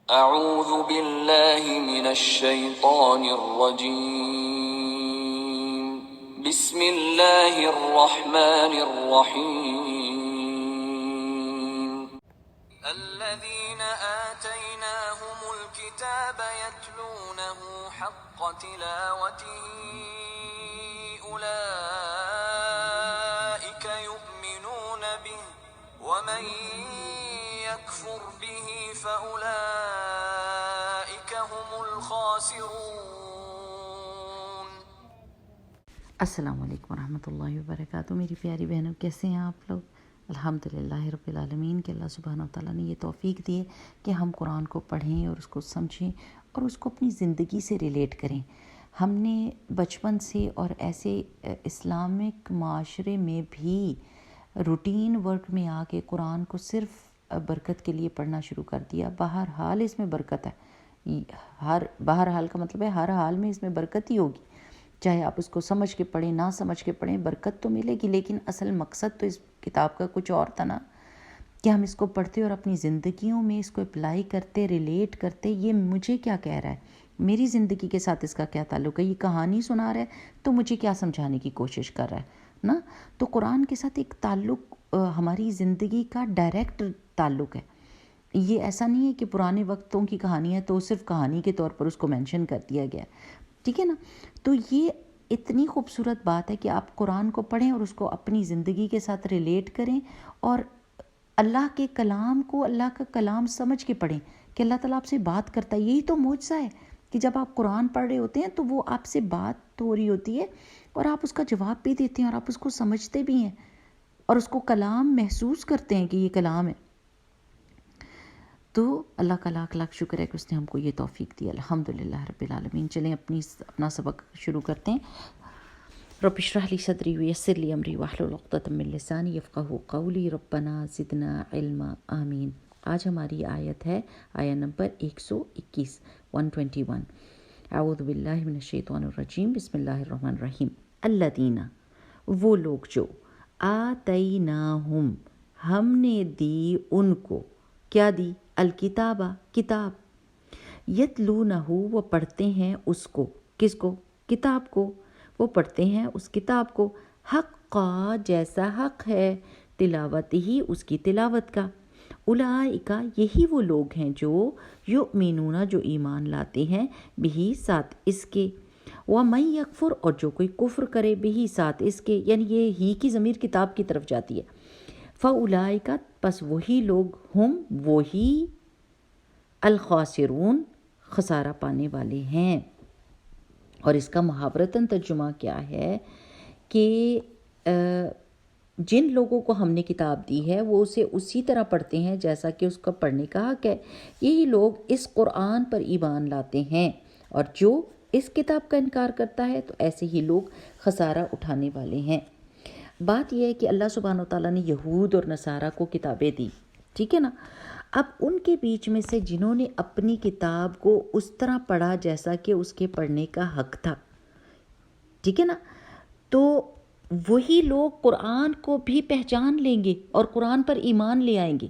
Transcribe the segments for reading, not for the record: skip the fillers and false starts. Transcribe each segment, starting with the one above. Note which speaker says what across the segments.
Speaker 1: اعوذ باللہ من الشیطان الرجیم بسم اللہ الرحمن الرحیم الذین آتیناہم الکتاب یتلونہ حق تلاوتہ اولئک یؤمنون به ومن یکفر به فأولئک هم الخاسرون۔
Speaker 2: السلام علیکم ورحمۃ اللہ وبرکاتہ۔ میری پیاری بہنوں، کیسے ہیں آپ لوگ؟ الحمدللہ رب العالمین کہ اللہ سبحانہ وتعالیٰ نے یہ توفیق دی ہے کہ ہم قرآن کو پڑھیں اور اس کو سمجھیں اور اس کو اپنی زندگی سے ریلیٹ کریں۔ ہم نے بچپن سے اور ایسے اسلامک معاشرے میں بھی روٹین ورک میں آ کے قرآن کو صرف برکت کے لیے پڑھنا شروع کر دیا۔ بہرحال اس میں برکت ہے، بہرحال کا مطلب ہے ہر حال میں اس میں برکت ہی ہوگی، چاہے آپ اس کو سمجھ کے پڑھیں نہ سمجھ کے پڑھیں، برکت تو ملے گی۔ لیکن اصل مقصد تو اس کتاب کا کچھ اور تھا نا، کہ ہم اس کو پڑھتے اور اپنی زندگیوں میں اس کو اپلائی کرتے، ریلیٹ کرتے، یہ مجھے کیا کہہ رہا ہے، میری زندگی کے ساتھ اس کا کیا تعلق ہے، یہ کہانی سنا رہا ہے تو مجھے کیا سمجھانے کی کوشش کر رہا ہے نا۔ تو قرآن کے ساتھ ایک تعلق ہماری زندگی کا ڈائریکٹ تعلق ہے۔ یہ ایسا نہیں ہے کہ پرانے وقتوں کی کہانی ہے تو صرف کہانی کے طور پر اس کو مینشن کر دیا گیا ہے، ٹھیک ہے نا۔ تو یہ اتنی خوبصورت بات ہے کہ آپ قرآن کو پڑھیں اور اس کو اپنی زندگی کے ساتھ ریلیٹ کریں اور اللہ کے کلام کو اللہ کا کلام سمجھ کے پڑھیں کہ اللہ تعالیٰ آپ سے بات کرتا ہے۔ یہی تو معجزہ ہے کہ جب آپ قرآن پڑھ رہے ہوتے ہیں تو وہ آپ سے بات ہو رہی ہوتی ہے اور آپ اس کا جواب بھی دیتے ہیں اور آپ اس کو سمجھتے بھی ہیں اور اس کو کلام محسوس کرتے ہیں کہ یہ کلام ہے۔ تو اللہ کا لاکھ لاکھ شکر ہے کہ اس نے ہم کو یہ توفیق دی، الحمدللہ رب العالمین۔ چلیں اپنا سبق شروع کرتے ہیں۔ رب اشرح لی صدری ویسر لی امری واحلل عقدۃ من لسانی یفقہوا قولی، ربنا زدنا علما، آمین۔ آج ہماری آیت ہے آیت نمبر 121 121۔ اعوذ باللہ من الشیطان الرجیم، بسم اللہ الرحمن الرحیم۔ الذین، وہ لوگ جو، آتیناہم، ہم نے دی ان کو، کیا دی؟ الکتابہ، کتاب، یتلونہ، وہ پڑھتے ہیں اس کو، کس کو؟ کتاب کو، وہ پڑھتے ہیں اس کتاب کو، حقا، جیسا حق ہے، تلاوت ہی، اس کی تلاوت کا۔ اولئک، یہی وہ لوگ ہیں جو یؤمنون، جو ایمان لاتے ہیں، بہی، ساتھ اس کے، ومن یکفر، اور جو کوئی کفر کرے، بہی، ساتھ اس کے، یعنی یہ ہی کی ضمیر کتاب کی طرف جاتی ہے۔ فاولئک، پس وہی لوگ، ہم، وہی، الخاسرون، خسارہ پانے والے ہیں۔ اور اس کا محاورتاً ترجمہ کیا ہے کہ جن لوگوں کو ہم نے کتاب دی ہے وہ اسے اسی طرح پڑھتے ہیں جیسا کہ اس کا پڑھنے کا حق ہے، یہی لوگ اس قرآن پر ایمان لاتے ہیں، اور جو اس کتاب کا انکار کرتا ہے تو ایسے ہی لوگ خسارہ اٹھانے والے ہیں۔ بات یہ ہے کہ اللہ سبحانہ وتعالیٰ نے یہود اور نصارہ کو کتابیں دی، ٹھیک ہے نا۔ اب ان کے بیچ میں سے جنہوں نے اپنی کتاب کو اس طرح پڑھا جیسا کہ اس کے پڑھنے کا حق تھا، ٹھیک ہے نا، تو وہی لوگ قرآن کو بھی پہچان لیں گے اور قرآن پر ایمان لے آئیں گے،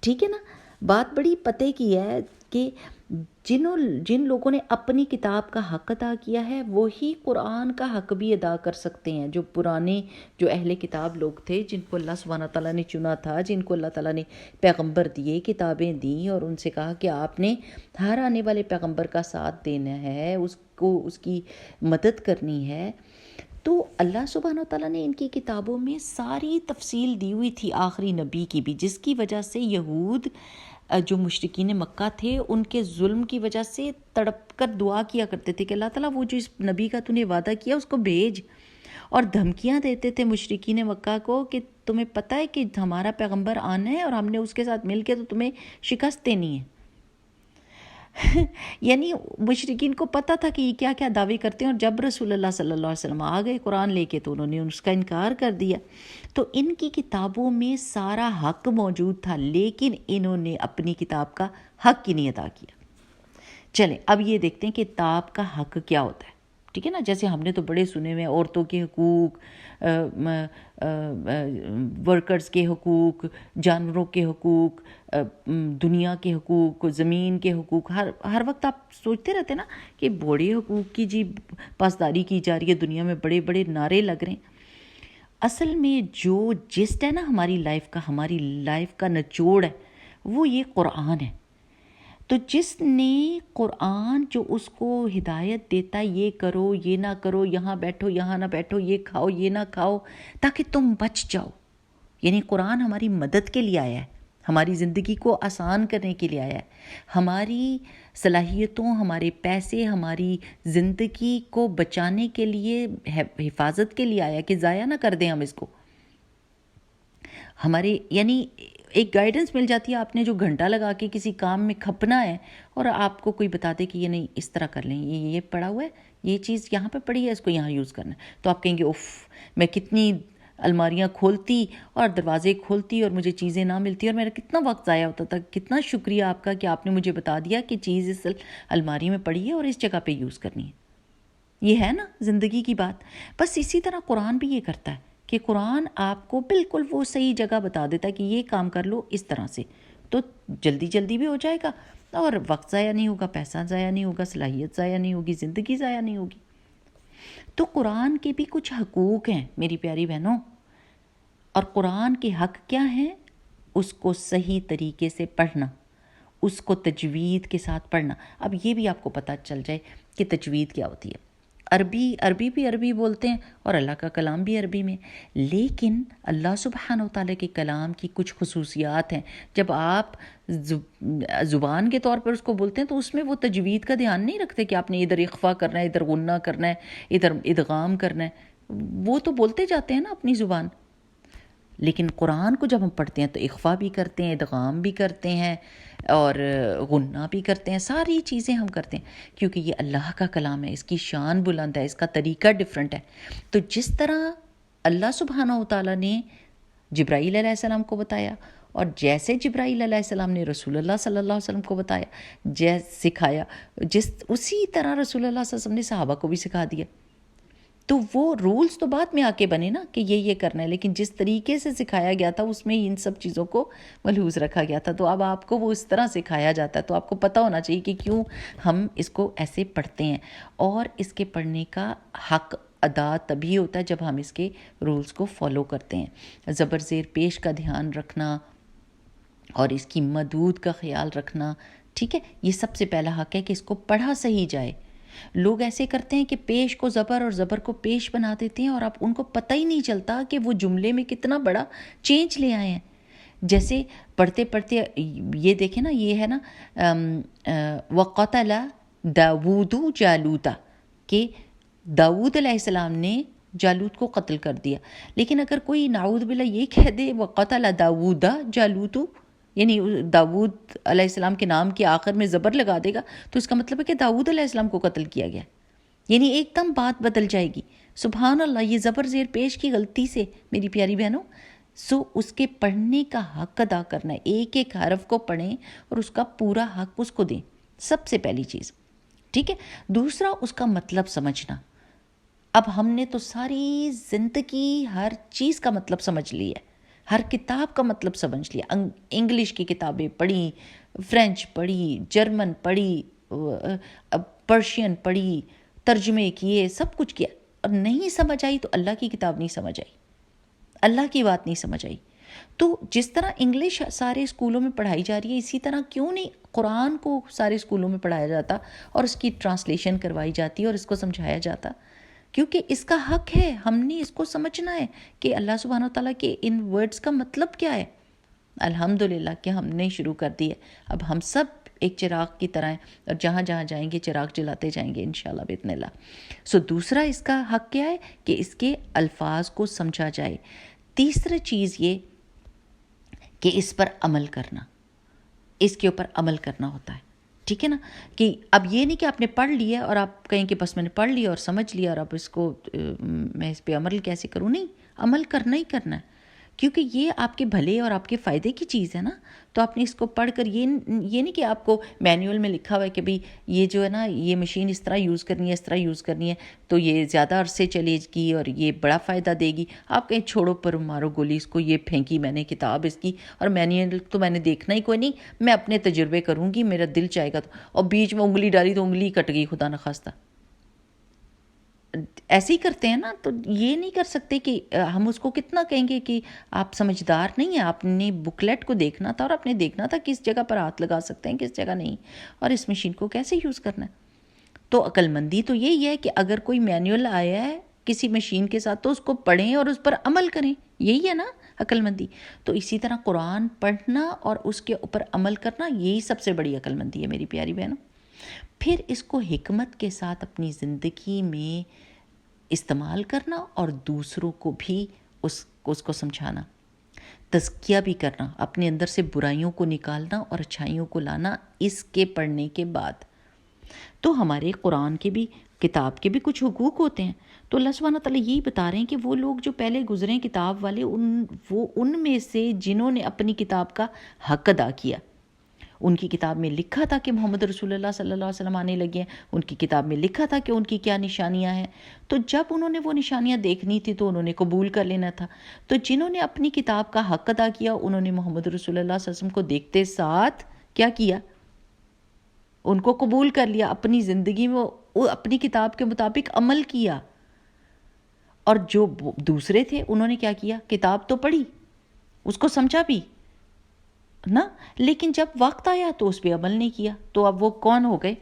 Speaker 2: ٹھیک ہے نا۔ بات بڑی پتے کی ہے کہ جن لوگوں نے اپنی کتاب کا حق ادا کیا ہے وہی قرآن کا حق بھی ادا کر سکتے ہیں۔ جو پرانے، جو اہل کتاب لوگ تھے، جن کو اللہ سبحانہ تعالیٰ نے چنا تھا، جن کو اللہ تعالیٰ نے پیغمبر دیے، کتابیں دیں اور ان سے کہا کہ آپ نے ہر آنے والے پیغمبر کا ساتھ دینا ہے، اس کو اس کی مدد کرنی ہے، تو اللہ سبحانہ تعالیٰ نے ان کی کتابوں میں ساری تفصیل دی ہوئی تھی آخری نبی کی بھی، جس کی وجہ سے یہود جو مشرکین مکہ تھے ان کے ظلم کی وجہ سے تڑپ کر دعا کیا کرتے تھے کہ اللہ تعالیٰ وہ جو اس نبی کا تو نے وعدہ کیا اس کو بھیج، اور دھمکیاں دیتے تھے مشرکین مکہ کو کہ تمہیں پتہ ہے کہ ہمارا پیغمبر آنا ہے اور ہم نے اس کے ساتھ مل کے تو تمہیں شکست دینی ہے۔ یعنی مشرکین کو پتہ تھا کہ یہ کیا کیا دعوے کرتے ہیں، اور جب رسول اللہ صلی اللہ علیہ وسلم آ گئے قرآن لے کے تو انہوں نے اس کا انکار کر دیا۔ تو ان کی کتابوں میں سارا حق موجود تھا لیکن انہوں نے اپنی کتاب کا حق ہی نہیں ادا کیا۔ چلیں اب یہ دیکھتے ہیں کہ کتاب کا حق کیا ہوتا ہے، ٹھیک ہے نا. جیسے ہم نے تو بڑے سنے ہوئے ہیں عورتوں کے حقوق, ورکرز کے حقوق, جانوروں کے حقوق, دنیا کے حقوق, زمین کے حقوق. ہر وقت آپ سوچتے رہتے نا کہ بڑے حقوق کی پاسداری کی جا رہی ہے دنیا میں, بڑے بڑے نعرے لگ رہے ہیں. اصل میں جو جسٹ ہے نا ہماری لائف کا نچوڑ ہے وہ یہ قرآن ہے. تو جس نے قرآن جو اس کو ہدایت دیتا ہے یہ کرو یہ نہ کرو, یہاں بیٹھو یہاں نہ بیٹھو, یہ کھاؤ یہ نہ کھاؤ تاکہ تم بچ جاؤ, یعنی قرآن ہماری مدد کے لیے آیا ہے, ہماری زندگی کو آسان کرنے کے لیے آیا ہے, ہماری صلاحیتوں, ہمارے پیسے, ہماری زندگی کو بچانے کے لیے, حفاظت کے لیے آیا کہ ضائع نہ کر دیں ہم اس کو. ہمارے یعنی ایک گائیڈنس مل جاتی ہے. آپ نے جو گھنٹہ لگا کے کسی کام میں کھپنا ہے اور آپ کو کوئی بتا دے کہ یہ نہیں اس طرح کر لیں, یہ پڑا ہوا ہے, یہ چیز یہاں پہ پڑی ہے, اس کو یہاں یوز کرنا ہے, تو آپ کہیں گے اوف میں کتنی الماریاں کھولتی اور دروازے کھولتی اور مجھے چیزیں نہ ملتی اور میرا کتنا وقت ضائع ہوتا تھا. کتنا شکریہ آپ کا کہ آپ نے مجھے بتا دیا کہ چیز اس الماری میں پڑی ہے اور اس جگہ پہ یوز کرنی ہے. یہ ہے نا زندگی کی بات. بس اسی طرح قرآن بھی یہ کرتا ہے کہ قرآن آپ کو بالکل وہ صحیح جگہ بتا دیتا ہے کہ یہ کام کر لو اس طرح سے, تو جلدی بھی ہو جائے گا اور وقت ضائع نہیں ہوگا, پیسہ ضائع نہیں ہوگا, صلاحیت ضائع نہیں ہوگی, زندگی ضائع نہیں ہوگی. تو قرآن کے بھی کچھ حقوق ہیں میری پیاری بہنوں, اور قرآن کے حق کیا ہیں؟ اس کو صحیح طریقے سے پڑھنا, اس کو تجوید کے ساتھ پڑھنا. اب یہ بھی آپ کو پتہ چل جائے کہ تجوید کیا ہوتی ہے. عربی بھی عربی بولتے ہیں اور اللہ کا کلام بھی عربی میں, لیکن اللہ سبحانہ و تعالیٰ کے کلام کی کچھ خصوصیات ہیں. جب آپ زبان کے طور پر اس کو بولتے ہیں تو اس میں وہ تجوید کا دھیان نہیں رکھتے کہ آپ نے ادھر اخفا کرنا ہے, ادھر غنہ کرنا ہے, ادھر ادغام کرنا ہے. وہ تو بولتے جاتے ہیں نا اپنی زبان, لیکن قرآن کو جب ہم پڑھتے ہیں تو اخفا بھی کرتے ہیں, ادغام بھی کرتے ہیں اور غنہ بھی کرتے ہیں. ساری چیزیں ہم کرتے ہیں کیونکہ یہ اللہ کا کلام ہے, اس کی شان بلند ہے, اس کا طریقہ ڈیفرنٹ ہے. تو جس طرح اللہ سبحانہ و تعالیٰ نے جبرائیل علیہ السلام کو بتایا اور جیسے جبرائیل علیہ السلام نے رسول اللہ صلی اللہ علیہ وسلم کو بتایا, سکھایا, اسی طرح رسول اللہ صلی اللہ علیہ وسلم نے صحابہ کو بھی سکھا دیا. تو وہ رولز تو بعد میں آ کے بنے نا کہ یہ کرنا ہے, لیکن جس طریقے سے سکھایا گیا تھا اس میں ان سب چیزوں کو ملحوظ رکھا گیا تھا. تو اب آپ کو وہ اس طرح سکھایا جاتا ہے, تو آپ کو پتہ ہونا چاہیے کہ کیوں ہم اس کو ایسے پڑھتے ہیں, اور اس کے پڑھنے کا حق ادا تبھی ہوتا ہے جب ہم اس کے رولز کو فالو کرتے ہیں. زبر زیر پیش کا دھیان رکھنا اور اس کی مدود کا خیال رکھنا, ٹھیک ہے, یہ سب سے پہلا حق ہے کہ اس کو پڑھا صحیح جائے. لوگ ایسے کرتے ہیں کہ پیش کو زبر اور زبر کو پیش بنا دیتے ہیں اور اب ان کو پتہ ہی نہیں چلتا کہ وہ جملے میں کتنا بڑا چینج لے آئے ہیں. جیسے پڑھتے پڑھتے یہ دیکھیں نا, یہ ہے نا وَقَتَلَ دَاوُودُ جَالُوتَ, کہ داود علیہ السلام نے جالوت کو قتل کر دیا. لیکن اگر کوئی نعوذ باللہ یہ کہہ دے وَقَتَلَ دَاوُودَ جَالُوتُ, یعنی داود علیہ السلام کے نام کے آخر میں زبر لگا دے گا, تو اس کا مطلب ہے کہ داود علیہ السلام کو قتل کیا گیا, یعنی ایک دم بات بدل جائے گی. سبحان اللہ, یہ زبر زیر پیش کی غلطی سے میری پیاری بہنوں. اس کے پڑھنے کا حق ادا کرنا ہے, ایک ایک حرف کو پڑھیں اور اس کا پورا حق اس کو دیں, سب سے پہلی چیز, ٹھیک ہے. دوسرا, اس کا مطلب سمجھنا. اب ہم نے تو ساری زندگی ہر چیز کا مطلب سمجھ لی ہے, ہر کتاب کا مطلب سمجھ لیا. انگلش کی کتابیں پڑھی, فرینچ پڑھی, جرمن پڑھی, پرشین پڑھی, ترجمے کیے, سب کچھ کیا, اور نہیں سمجھ آئی تو اللہ کی کتاب نہیں سمجھ آئی, اللہ کی بات نہیں سمجھ آئی. تو جس طرح انگلش سارے اسکولوں میں پڑھائی جا رہی ہے, اسی طرح کیوں نہیں قرآن کو سارے اسکولوں میں پڑھایا جاتا اور اس کی ٹرانسلیشن کروائی جاتی اور اس کو سمجھایا جاتا, کیونکہ اس کا حق ہے. ہم نے اس کو سمجھنا ہے کہ اللہ سبحانہ وتعالیٰ کے ان ورڈز کا مطلب کیا ہے. الحمدللہ کہ ہم نے شروع کر دی ہے. اب ہم سب ایک چراغ کی طرح ہیں اور جہاں جہاں جائیں گے چراغ جلاتے جائیں گے انشاءاللہ باذن اللہ. دوسرا اس کا حق کیا ہے کہ اس کے الفاظ کو سمجھا جائے. تیسری چیز یہ کہ اس پر عمل کرنا, اس کے اوپر عمل کرنا ہوتا ہے, ٹھیک ہے نا. کہ اب یہ نہیں کہ آپ نے پڑھ لیا اور آپ کہیں کہ بس میں نے پڑھ لیا اور سمجھ لیا اور اب اس کو میں اس پہ عمل کیسے کروں. نہیں, عمل کرنا ہی کرنا ہے, کیونکہ یہ آپ کے بھلے اور آپ کے فائدے کی چیز ہے نا. تو آپ نے اس کو پڑھ کر یہ نہیں کہ آپ کو مینول میں لکھا ہوا ہے کہ بھئی یہ جو ہے نا یہ مشین اس طرح یوز کرنی ہے، اس طرح یوز کرنی ہے تو یہ زیادہ عرصے چلے گی اور یہ بڑا فائدہ دے گی. آپ کہیں چھوڑو پر مارو گولی اس کو، یہ پھینکی میں نے کتاب اس کی، اور مینول تو میں نے دیکھنا ہی کوئی نہیں، میں اپنے تجربے کروں گی، میرا دل چاہے گا تو. اور بیچ میں انگلی ڈالی تو انگلی کٹ گئی خدا نخواستہ. ایسے ہی کرتے ہیں نا. تو یہ نہیں کر سکتے کہ ہم اس کو کتنا کہیں گے کہ آپ سمجھدار نہیں ہیں. آپ نے بکلیٹ کو دیکھنا تھا اور آپ نے دیکھنا تھا کس جگہ پر ہاتھ لگا سکتے ہیں کس جگہ نہیں، اور اس مشین کو کیسے یوز کرنا ہے. تو عقل مندی تو یہی ہے کہ اگر کوئی مینول آیا ہے کسی مشین کے ساتھ تو اس کو پڑھیں اور اس پر عمل کریں. یہی ہے نا عقل مندی. تو اسی طرح قرآن پڑھنا اور اس کے اوپر عمل کرنا، یہی سب سے بڑی عقل مندی ہے میری پیاری بہنوں. پھر اس کو حکمت کے ساتھ اپنی زندگی میں استعمال کرنا اور دوسروں کو بھی اس کو سمجھانا، تزکیہ بھی کرنا، اپنے اندر سے برائیوں کو نکالنا اور اچھائیوں کو لانا اس کے پڑھنے کے بعد. تو ہمارے قرآن کے بھی، کتاب کے بھی کچھ حقوق ہوتے ہیں. تو اللہ سبحانہ تعالیٰ یہی بتا رہے ہیں کہ وہ لوگ جو پہلے گزرے کتاب والے، وہ ان میں سے جنہوں نے اپنی کتاب کا حق ادا کیا. ان کی کتاب میں لکھا تھا کہ محمد رسول اللہ صلی اللہ علیہ وسلم آنے لگے ہیں، ان کی کتاب میں لکھا تھا کہ ان کی کیا نشانیاں ہیں. تو جب انہوں نے وہ نشانیاں دیکھنی تھی تو انہوں نے قبول کر لینا تھا. تو جنہوں نے اپنی کتاب کا حق ادا کیا انہوں نے محمد رسول اللہ صلی اللہ علیہ وسلم کو دیکھتے ساتھ کیا کیا؟ ان کو قبول کر لیا، اپنی زندگی میں اپنی کتاب کے مطابق عمل کیا. اور جو دوسرے تھے انہوں نے کیا کیا؟ کتاب تو پڑھی، اس کو سمجھا بھی نا، لیکن جب وقت آیا تو اس پہ عمل نہیں کیا. تو اب وہ کون ہو گئے؟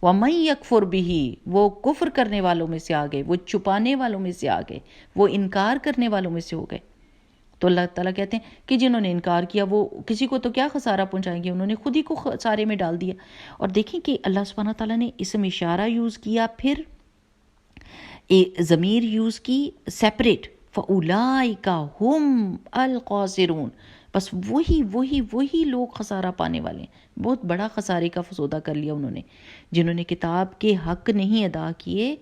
Speaker 2: وَمَن يَكْفُرْ بِهِ، وہ کفر کرنے والوں میں سے آ گئے، وہ چھپانے والوں میں سے آ گئے، وہ انکار کرنے والوں میں سے ہو گئے. تو اللہ تعالیٰ کہتے ہیں کہ جنہوں نے انکار کیا وہ کسی کو تو کیا خسارہ پہنچائیں گے، انہوں نے خود ہی کو خسارے میں ڈال دیا. اور دیکھیں کہ اللہ سبحانہ تعالیٰ نے اسم اشارہ یوز کیا، پھر ضمیر یوز کی سیپریٹ، فَأُولَئِكَ هُمْ الْخَاسِرُونَ. بس وہی لوگ خسارہ پانے والے ہیں. بہت بڑا خسارے کا فسودہ کر لیا انہوں نے، جنہوں نے کتاب کے حق نہیں ادا کیے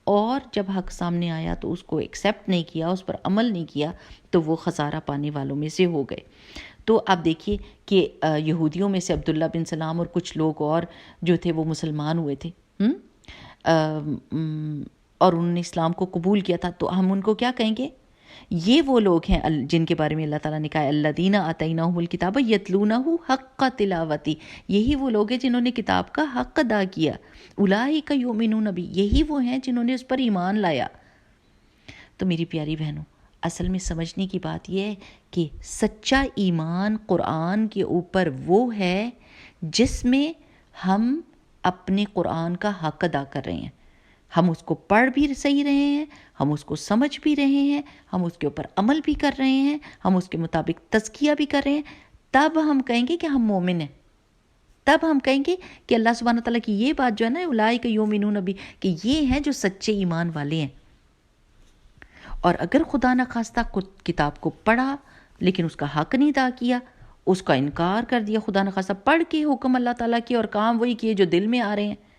Speaker 2: اور جب حق سامنے آیا تو اس کو ایکسیپٹ نہیں کیا، اس پر عمل نہیں کیا، تو وہ خسارہ پانے والوں میں سے ہو گئے. تو آپ دیکھیے کہ یہودیوں میں سے عبداللہ بن سلام اور کچھ لوگ اور جو تھے وہ مسلمان ہوئے تھے اور انہوں نے اسلام کو قبول کیا تھا. تو ہم ان کو کیا کہیں گے؟ یہ وہ لوگ ہیں جن کے بارے میں اللہ تعالیٰ نے کہا الذین آتیناہم الکتاب یتلونہ حق تلاوتی. یہی وہ لوگ ہیں جنہوں نے کتاب کا حق ادا کیا. اولئک یؤمنون بہ، یہی وہ ہیں جنہوں نے اس پر ایمان لایا. تو میری پیاری بہنوں، اصل میں سمجھنے کی بات یہ ہے کہ سچا ایمان قرآن کے اوپر وہ ہے جس میں ہم اپنے قرآن کا حق ادا کر رہے ہیں. ہم اس کو پڑھ بھی صحیح رہے ہیں، ہم اس کو سمجھ بھی رہے ہیں، ہم اس کے اوپر عمل بھی کر رہے ہیں، ہم اس کے مطابق تزکیہ بھی کر رہے ہیں. تب ہم کہیں گے کہ ہم مومن ہیں. تب ہم کہیں گے کہ اللہ سبحانہ تعالیٰ کی یہ بات جو ہے نا اولئک یؤمنون بہ، کہ یہ ہیں جو سچے ایمان والے ہیں. اور اگر خدا نخواستہ کتاب کو پڑھا لیکن اس کا حق نہیں ادا کیا، اس کا انکار کر دیا، خدا نخواستہ پڑھ کے حکم اللہ تعالیٰ کے اور کام وہی کیے جو دل میں آ رہے ہیں،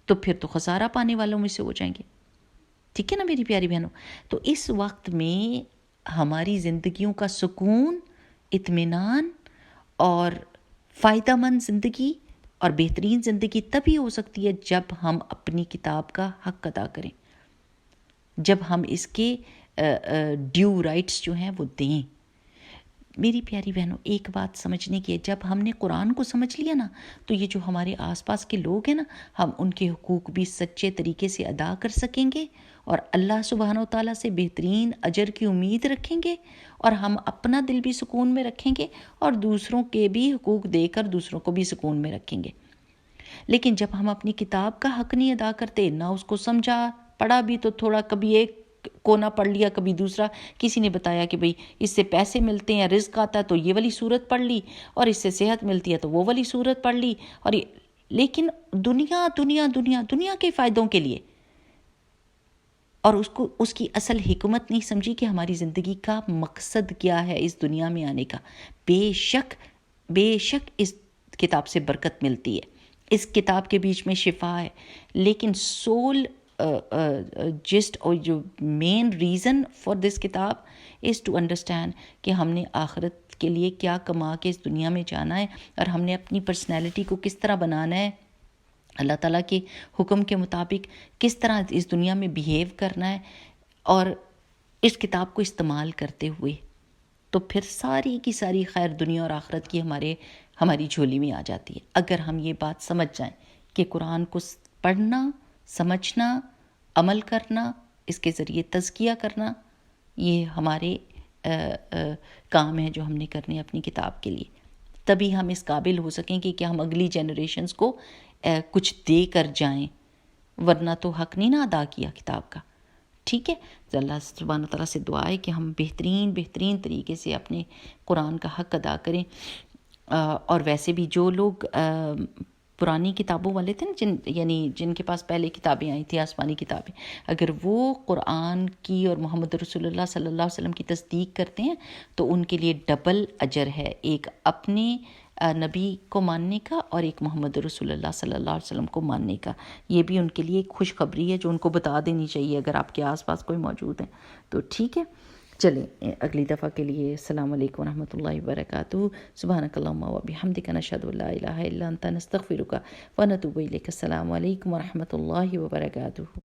Speaker 2: تو پھر تو خسارہ پانے والوں میں سے ہو جائیں گے. ٹھیک ہے نا میری پیاری بہنوں؟ تو اس وقت میں ہماری زندگیوں کا سکون، اطمینان اور فائدہ مند زندگی اور بہترین زندگی تبھی ہو سکتی ہے جب ہم اپنی کتاب کا حق ادا کریں، جب ہم اس کے ڈیو رائٹس جو ہیں وہ دیں. میری پیاری بہنوں، ایک بات سمجھنے کی ہے، جب ہم نے قرآن کو سمجھ لیا نا تو یہ جو ہمارے آس پاس کے لوگ ہیں نا، ہم ان کے حقوق بھی سچے طریقے سے ادا کر سکیں گے اور اللہ سبحانہ و تعالیٰ سے بہترین اجر کی امید رکھیں گے، اور ہم اپنا دل بھی سکون میں رکھیں گے اور دوسروں کے بھی حقوق دے کر دوسروں کو بھی سکون میں رکھیں گے. لیکن جب ہم اپنی کتاب کا حق نہیں ادا کرتے، نہ اس کو سمجھا، پڑھا بھی تو تھوڑا، کبھی ایک کونا پڑھ لیا کبھی دوسرا، کسی نے بتایا کہ بھئی اس سے پیسے ملتے ہیں، رزق آتا ہے تو یہ والی صورت پڑھ لی، اور اس سے صحت ملتی ہے تو وہ والی صورت پڑھ لی، اور لیکن دنیا دنیا دنیا دنیا کے فائدوں کے لیے، اور اس کی اصل حکمت نہیں سمجھی کہ ہماری زندگی کا مقصد کیا ہے اس دنیا میں آنے کا. بے شک اس کتاب سے برکت ملتی ہے، اس کتاب کے بیچ میں شفا ہے، لیکن سول جسٹ اور جو مین ریزن فار دس کتاب از ٹو انڈرسٹینڈ کہ ہم نے آخرت کے لیے کیا کما کے اس دنیا میں جانا ہے اور ہم نے اپنی پرسنالٹی کو کس طرح بنانا ہے، اللہ تعالیٰ کے حکم کے مطابق کس طرح اس دنیا میں بیہیو کرنا ہے، اور اس کتاب کو استعمال کرتے ہوئے تو پھر ساری کی ساری خیر دنیا اور آخرت کی ہماری جھولی میں آ جاتی ہے، اگر ہم یہ بات سمجھ جائیں کہ قرآن کو پڑھنا، سمجھنا، عمل کرنا، اس کے ذریعے تزکیہ کرنا، یہ ہمارے کام ہیں جو ہم نے کرنے اپنی کتاب کے لیے، تبھی ہم اس قابل ہو سکیں کہ ہم اگلی جنریشنز کو کچھ دے کر جائیں، ورنہ تو حق نہیں نہ ادا کیا کتاب کا. ٹھیک ہے، تو اللہ سبحانہ تعالیٰ سے دعا ہے کہ ہم بہترین طریقے سے اپنے قرآن کا حق ادا کریں. اور ویسے بھی جو لوگ پرانی کتابوں والے تھے نا، جن کے پاس پہلے کتابیں آئی تھیں، آسمانی کتابیں، اگر وہ قرآن کی اور محمد رسول اللہ صلی اللہ علیہ وسلم کی تصدیق کرتے ہیں تو ان کے لیے ڈبل اجر ہے، ایک اپنے نبی کو ماننے کا اور ایک محمد رسول اللہ صلی اللہ علیہ وسلم کو ماننے کا. یہ بھی ان کے لیے ایک خوشخبری ہے جو ان کو بتا دینی چاہیے اگر آپ کے آس پاس کوئی موجود ہیں تو. ٹھیک ہے، چلیں اگلی دفعہ کے لیے السلام علیکم ورحمۃ اللہ وبرکاتہ. سبحانک اللہم و بحمدک، نشہد ان لا الہ الا انت، نستغفرک ونتوب الیک. السلام علیکم ورحمۃ اللہ وبرکاتہ.